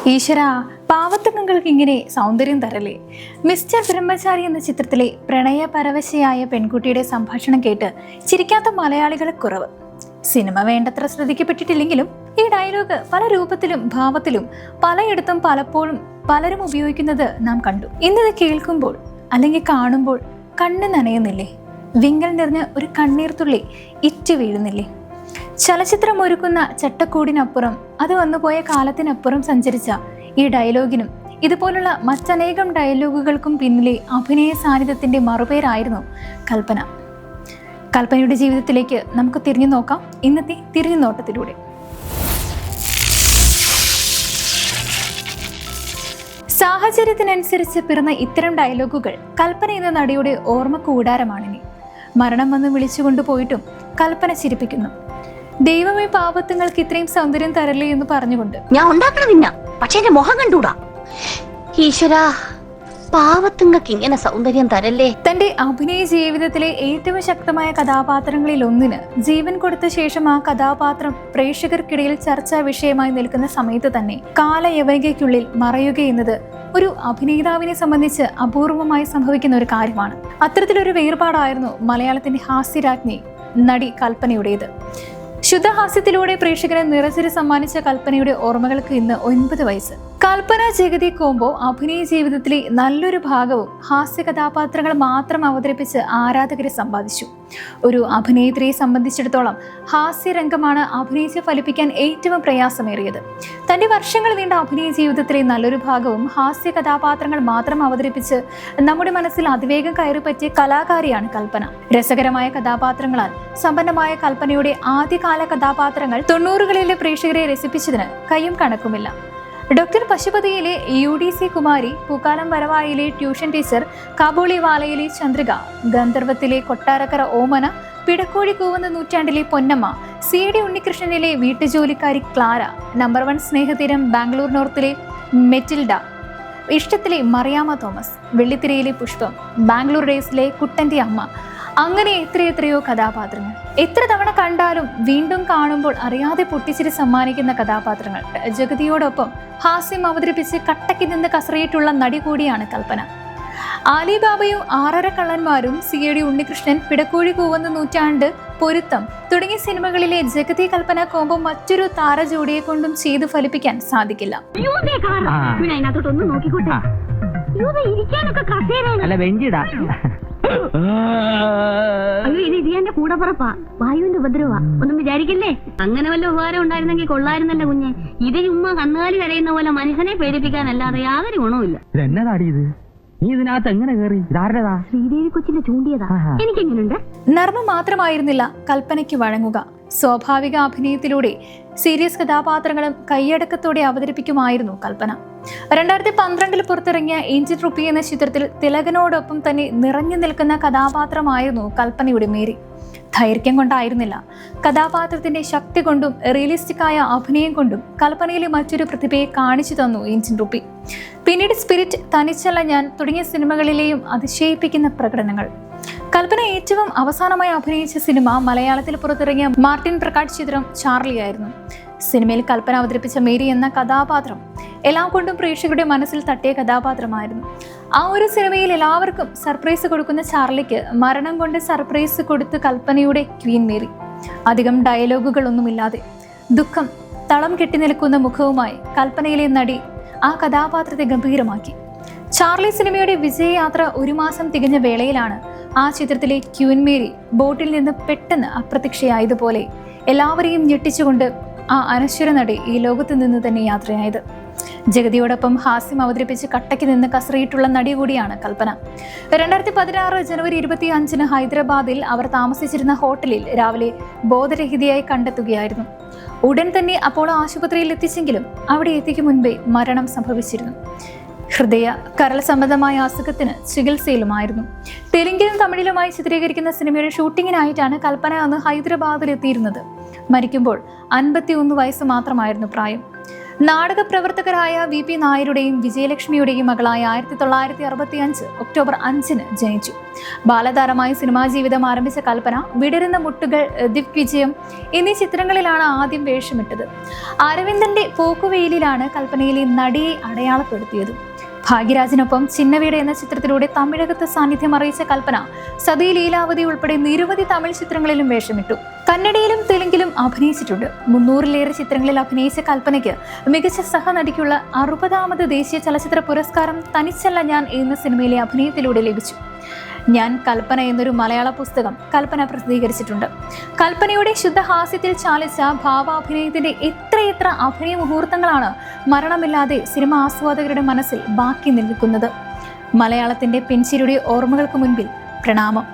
ഈശ്വര, പാവത്തുങ്ങൾക്ക് ഇങ്ങനെ സൗന്ദര്യം തരല്ലേ. മിസ്റ്റർ ബ്രഹ്മചാരി എന്ന ചിത്രത്തിലെ പ്രണയ പരവശയായ പെൺകുട്ടിയുടെ സംഭാഷണം കേട്ട് ചിരിക്കാത്ത മലയാളികളെ കുറവ്. സിനിമ വേണ്ടത്ര ശ്രദ്ധിക്കപ്പെട്ടിട്ടില്ലെങ്കിലും ഈ ഡയലോഗ് പല രൂപത്തിലും ഭാവത്തിലും പലയിടത്തും പലപ്പോഴും പലരും ഉപയോഗിക്കുന്നത് നാം കണ്ടു. ഇന്നത് കേൾക്കുമ്പോൾ അല്ലെങ്കിൽ കാണുമ്പോൾ കണ്ണ് നനയുന്നില്ലേ? വിങ്ങൽ നിറഞ്ഞ ഒരു കണ്ണീർത്തുള്ളി ഇറ്റ് വീഴുന്നില്ലേ? ചലച്ചിത്രം ഒരുക്കുന്ന ചട്ടക്കൂടിനപ്പുറം, അത് വന്നുപോയ കാലത്തിനപ്പുറം സഞ്ചരിച്ച ഈ ഡയലോഗിനും ഇതുപോലുള്ള മറ്റനേകം ഡയലോഗുകൾക്കും പിന്നിലെ അഭിനയ സാന്നിധ്യത്തിന്റെ മറുപേരായിരുന്നു കൽപ്പന. കൽപ്പനയുടെ ജീവിതത്തിലേക്ക് നമുക്ക് തിരിഞ്ഞു നോക്കാം ഇന്നത്തെ തിരിഞ്ഞുനോട്ടത്തിലൂടെ. സാഹചര്യത്തിനനുസരിച്ച് പിറന്ന ഇത്തരം ഡയലോഗുകൾ കൽപ്പന എന്ന നടിയുടെ ഓർമ്മ കൂടാരമാണിനി. മരണം വന്ന് വിളിച്ചുകൊണ്ടുപോയിട്ടും കൽപ്പന ചിരിപ്പിക്കുന്നു. ദൈവമേ, പാവത്തുങ്ങൾക്ക് ഇത്രയും സൗന്ദര്യം തരല്ലേ എന്ന് പറഞ്ഞുകൊണ്ട്. ഞാൻ ഉണ്ടാക്കണമില്ല, പക്ഷെ എന്റെ മുഖം കണ്ടൂടാ. ഈശ്വരാ, പാവത്തുങ്ങൾക്ക് ഇങ്ങനെ സൗന്ദര്യം തരല്ലേ. തന്റെ അഭിനയ ജീവിതത്തിലെ ഏറ്റവും ശക്തമായ കഥാപാത്രങ്ങളിൽ ഒന്നിന് ജീവൻ കൊടുത്ത ശേഷം ആ കഥാപാത്രം പ്രേക്ഷകർക്കിടയിൽ ചർച്ചാ വിഷയമായി നിൽക്കുന്ന സമയത്ത് തന്നെ കാലയവനികയ്ക്കുള്ളിൽ മറയുകയെന്നത് ഒരു അഭിനേതാവിനെ സംബന്ധിച്ച് അപൂർവമായി സംഭവിക്കുന്ന ഒരു കാര്യമാണ്. അത്തരത്തിലൊരു വേർപാടായിരുന്നു മലയാളത്തിന്റെ ഹാസ്യരാജ്ഞി നടി കൽപ്പനയുടേത്. ശുദ്ധഹാസ്യത്തിലൂടെ പ്രേക്ഷകരെ നിറച്ചിരി സമ്മാനിച്ച കൽപ്പനയുടെ ഓർമ്മകൾക്ക് ഇന്ന് 9 വയസ്സ്. കൽപ്പന ജഗതി കോംബോ അഭിനയ ജീവിതത്തിലെ നല്ലൊരു ഭാഗവും ഹാസ്യ കഥാപാത്രങ്ങൾ മാത്രം അവതരിപ്പിച്ച് ആരാധകരെ സമ്പാദിച്ചു. ഒരു അഭിനേത്രിയെ സംബന്ധിച്ചിടത്തോളം ഹാസ്യരംഗമാണ് അഭിനയിച്ച് ഫലിപ്പിക്കാൻ ഏറ്റവും പ്രയാസമേറിയത്. തന്റെ വർഷങ്ങൾ നീണ്ട അഭിനയ ജീവിതത്തിലെ നല്ലൊരു ഭാഗവും ഹാസ്യ കഥാപാത്രങ്ങൾ മാത്രം അവതരിപ്പിച്ച് നമ്മുടെ മനസ്സിൽ അതിവേഗം കയറിപ്പറ്റിയ കലാകാരിയാണ് കൽപ്പന. രസകരമായ കഥാപാത്രങ്ങളാൽ സമ്പന്നമായ കൽപ്പനയുടെ ആദ്യകാല കഥാപാത്രങ്ങൾ 90കളിലെ പ്രേക്ഷകരെ രസിപ്പിച്ചതിന് കയ്യും കണക്കുമില്ല. ഡോക്ടർ പശുപതിയിലെ UDC കുമാരി, പൂക്കാലം വരവായിലെ ട്യൂഷൻ ടീച്ചർ, കാബൂളിവാലയിലെ ചന്ദ്രിക, ഗന്ധർവത്തിലെ കൊട്ടാരക്കര ഓമന, പിടക്കോഴി കൂവുന്ന നൂറ്റാണ്ടിലെ പൊന്നമ്മ, CD ഉണ്ണികൃഷ്ണനിലെ വീട്ടുജോലിക്കാരി ക്ലാര, നമ്പർ 1 സ്നേഹതീരം ബാംഗ്ലൂർ നോർത്തിലെ മെറ്റിൽഡ, ഇഷ്ടത്തിലെ മറിയാമ്മ തോമസ്, വെള്ളിത്തിരയിലെ പുഷ്പം, ബാംഗ്ലൂർ ഡേയ്സിലെ കുട്ടന്റെ അമ്മ, അങ്ങനെ എത്രയെത്രയോ കഥാപാത്രങ്ങൾ. എത്ര തവണ കണ്ടാലും വീണ്ടും കാണുമ്പോൾ അറിയാതെ പൊട്ടിച്ചിരി സമ്മാനിക്കുന്ന കഥാപാത്രങ്ങൾ. ജഗതിയോടൊപ്പം ഹാസ്യം അവതരിപ്പിച്ച് കട്ടയ്ക്ക് നിന്ന് കസറിയിട്ടുള്ള നടി കൂടിയാണ് കൽപ്പന. ആലിബാബയും 6.5 കള്ളന്മാരും, CD ഉണ്ണികൃഷ്ണൻ, പിടക്കോഴി കൂവുന്ന നൂറ്റാണ്ട്, പൊരുത്തം തുടങ്ങിയ സിനിമകളിലെ ജഗതി കൽപ്പന കോംബോ മറ്റൊരു താരജോഡിയെ കൊണ്ടും ചെയ്തു ഫലിപ്പിക്കാൻ സാധിക്കില്ല. എന്റെ കൂടപ്പുറപ്പാ, വായുവിന്റെ ഉപദ്രവാ, ഒന്നും വിചാരിക്കല്ലേ. അങ്ങനെ വല്ല ഉപകാരം ഉണ്ടായിരുന്നെങ്കിൽ കൊള്ളായിരുന്നല്ലേ കുഞ്ഞെ. ഇത് ചുമ്മാ കന്നുകാലി കരയുന്ന പോലെ മനുഷ്യനെ പേടിപ്പിക്കാനല്ലാതെ യാതൊരു ഗുണവുമില്ല. നീ ഇതിനകത്ത് എങ്ങനെ കയറി? ഇതാരുടേതാ? ശ്രീദേവി കൊച്ചിന്റെ ചൂണ്ടിയതാ. എനിക്കെങ്ങനെയുണ്ട്? നർമ്മം മാത്രമായിരുന്നില്ല കൽപ്പനയ്ക്ക് വഴങ്ങുക. സ്വാഭാവിക അഭിനയത്തിലൂടെ സീരിയസ് കഥാപാത്രങ്ങളും കൈയടക്കത്തോടെ അവതരിപ്പിക്കുമായിരുന്നു കൽപ്പന. 2012 പുറത്തിറങ്ങിയ ഏഞ്ചൽ റുപ്പി എന്ന ചിത്രത്തിൽ തിലകനോടൊപ്പം തന്നെ നിറഞ്ഞു നിൽക്കുന്ന കഥാപാത്രമായിരുന്നു കൽപ്പനയുടെ മേരി. ദൈർഘ്യം കൊണ്ടായിരുന്നില്ല, കഥാപാത്രത്തിന്റെ ശക്തി കൊണ്ടും റിയലിസ്റ്റിക്കായ അഭിനയം കൊണ്ടും കൽപ്പനയിലെ മറ്റൊരു പ്രതിഭയെ കാണിച്ചു തന്നു ഏഞ്ചൽ റുപ്പി. പിന്നീട് സ്പിരിറ്റ്, തനിച്ചല്ല ഞാൻ തുടങ്ങിയ സിനിമകളിലെയും അതിശയിപ്പിക്കുന്ന പ്രകടനങ്ങൾ. കൽപ്പന ഏറ്റവും അവസാനമായി അഭിനയിച്ച സിനിമ മലയാളത്തിൽ പുറത്തിറങ്ങിയ മാർട്ടിൻ പ്രകാശ് ചിത്രം ചാർലി ആയിരുന്നു. സിനിമയിൽ കൽപ്പന അവതരിപ്പിച്ച മേരി എന്ന കഥാപാത്രം എല്ലാം കൊണ്ടും പ്രേക്ഷകരുടെ മനസ്സിൽ തട്ടിയ കഥാപാത്രമായിരുന്നു. ആ ഒരു സിനിമയിൽ എല്ലാവർക്കും സർപ്രൈസ് കൊടുക്കുന്ന ചാർലിക്ക് മരണം കൊണ്ട് സർപ്രൈസ് കൊടുത്ത് കൽപ്പനയുടെ ക്വീൻ മേരി. അധികം ഡയലോഗുകളൊന്നുമില്ലാതെ ദുഃഖം തളം കെട്ടി നിൽക്കുന്ന മുഖവുമായി കൽപ്പനയിലെ നടി ആ കഥാപാത്രത്തെ ഗംഭീരമാക്കി. ചാർലി സിനിമയുടെ വിജയയാത്ര 1 മാസം തികഞ്ഞ വേളയിലാണ് ആ ചിത്രത്തിലെ ക്വീൻ മേരി ബോട്ടിൽ നിന്ന് പെട്ടെന്ന് അപ്രത്യക്ഷയായതുപോലെ എല്ലാവരെയും ഞെട്ടിച്ചുകൊണ്ട് ആ അനശ്വര നടി ഈ ലോകത്ത് നിന്ന് തന്നെ യാത്രയായത്. ജഗതിയോടൊപ്പം ഹാസ്യം അവതരിപ്പിച്ച് കട്ടയ്ക്ക് നിന്ന് കസറിയിട്ടുള്ള നടി കൂടിയാണ് കൽപ്പന. 2016 ജനുവരി 25 ഹൈദരാബാദിൽ അവർ താമസിച്ചിരുന്ന ഹോട്ടലിൽ രാവിലെ ബോധരഹിതയായി കണ്ടെത്തുകയായിരുന്നു. ഉടൻ തന്നെ അപ്പോളോ ആശുപത്രിയിൽ എത്തിച്ചെങ്കിലും അവിടെ എത്തിക്കും മുൻപേ മരണം സംഭവിച്ചിരുന്നു. ഹൃദയ കരൾ സംബന്ധമായ അസുഖത്തിന് ചികിത്സയിലുമായിരുന്നു. തെലുങ്കിലും തമിഴിലുമായി ചിത്രീകരിക്കുന്ന സിനിമയുടെ ഷൂട്ടിങ്ങിനായിട്ടാണ് കൽപ്പന അന്ന് ഹൈദരാബാദിൽ എത്തിയിരുന്നത്. മരിക്കുമ്പോൾ 51 വയസ്സ് മാത്രമായിരുന്നു പ്രായം. നാടക പ്രവർത്തകരായ VP നായരുടെയും വിജയലക്ഷ്മിയുടെയും മകളായ 1965 ഒക്ടോബർ 5 ജനിച്ചു. ബാലതാരമായി സിനിമാ ജീവിതം ആരംഭിച്ച കൽപ്പന വിടരുന്ന മുട്ടുകൾ, ദിഗ്വിജയം എന്നീ ചിത്രങ്ങളിലാണ് ആദ്യം വേഷമിട്ടത്. അരവിന്ദന്റെ പോക്കുവെയിലാണ് കൽപ്പനയിലെ നടിയെ അടയാളപ്പെടുത്തിയത്. ഭാഗ്യരാജിനൊപ്പം ചിന്നവീട് എന്ന ചിത്രത്തിലൂടെ തമിഴകത്ത് സാന്നിധ്യം അറിയിച്ച കൽപ്പന സതി, ലീലാവതി ഉൾപ്പെടെ നിരവധി തമിഴ് ചിത്രങ്ങളിലും വേഷമിട്ടു. കന്നഡയിലും തെലുങ്കിലും അഭിനയിച്ചിട്ടുണ്ട്. 300-ലേറെ ചിത്രങ്ങളിൽ അഭിനയിച്ച കൽപ്പനയ്ക്ക് മികച്ച സഹനടിക്കുള്ള 60ാമത് ദേശീയ ചലച്ചിത്ര പുരസ്കാരം തനിച്ചല്ല ഞാൻ എന്ന സിനിമയിലെ അഭിനയത്തിലൂടെ ലഭിച്ചു. ഞാൻ കൽപ്പന എന്നൊരു മലയാള പുസ്തകം കൽപ്പന പ്രസിദ്ധീകരിച്ചിട്ടുണ്ട്. കൽപ്പനയുടെ ശുദ്ധഹാസ്യത്തിൽ ചാലിച്ച ഭാവാഭിനയത്തിന്റെ എത്രയെത്ര അഭിനയ മുഹൂർത്തങ്ങളാണ് മരണമില്ലാതെ സിനിമ ആസ്വാദകരുടെ മനസ്സിൽ ബാക്കി നിൽക്കുന്നത്. മലയാളത്തിന്റെ പിൻചിരിയുടെ ഓർമ്മകൾക്ക് മുൻപിൽ പ്രണാമം.